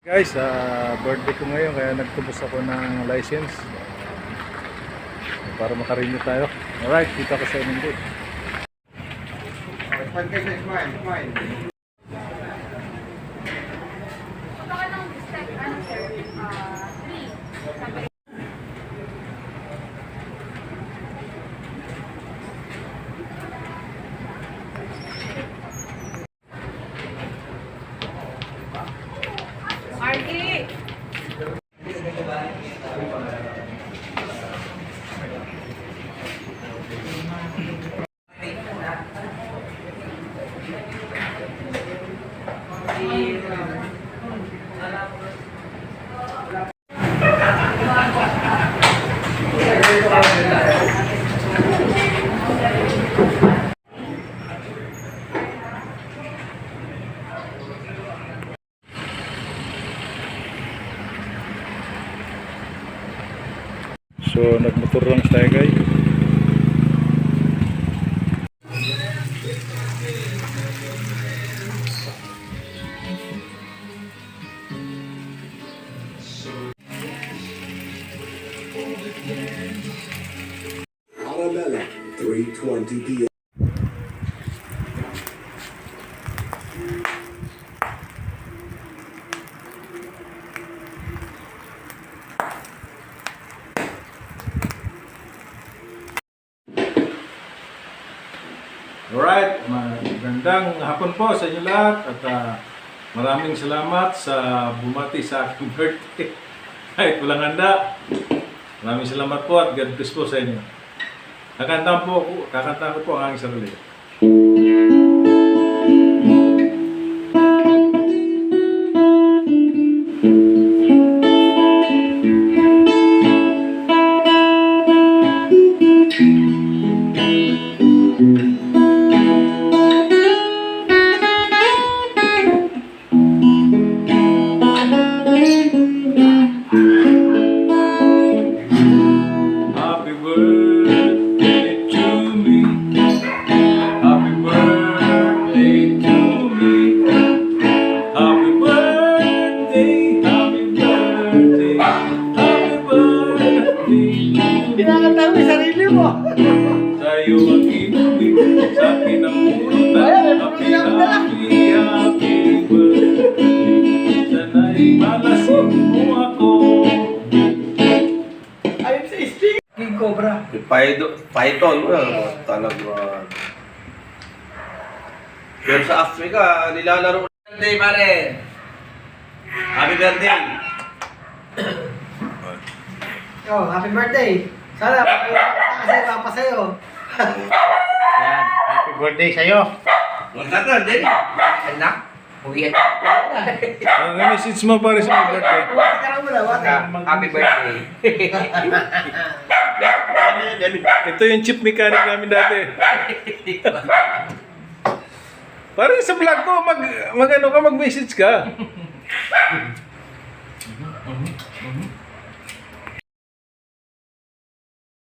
Guys, birthday ko ngayon kaya nagtubos ako ng license para makarenew tayo. Alright, kita ko sa inyo. So nagmotor lang tayo guys. Alamela, 3:20 p.m. Alright, magandang hapon po sa inyo lahat at maraming salamat sa bumati sa aking birthday kahit walang handa. Maraming salamat po at God bless po sa inyo. Kakantahan ko po ang aking sarili. Pinakanta mo yung sarili mo. Sa'yo ang ibig, sa akin ang pulutan. Happy, happy, happy birthday. Sana'y malasin mo ako. Ayun sa stick. King Cobra. Python, talaga. Pero sa Africa, nilalaro. Birthday, pare! Happy birthday! Oh, happy birthday. Sana kasi papa sa'yo. Yan, happy birthday sa'yo. Magkata, din. Anak, uwi ka. Ang message mo pare sa mga birthday. Wala ka lang muna, wala. Happy birthday. Ito yung chip mechanic namin dati. Parang sa vlog ko, mag-message ka.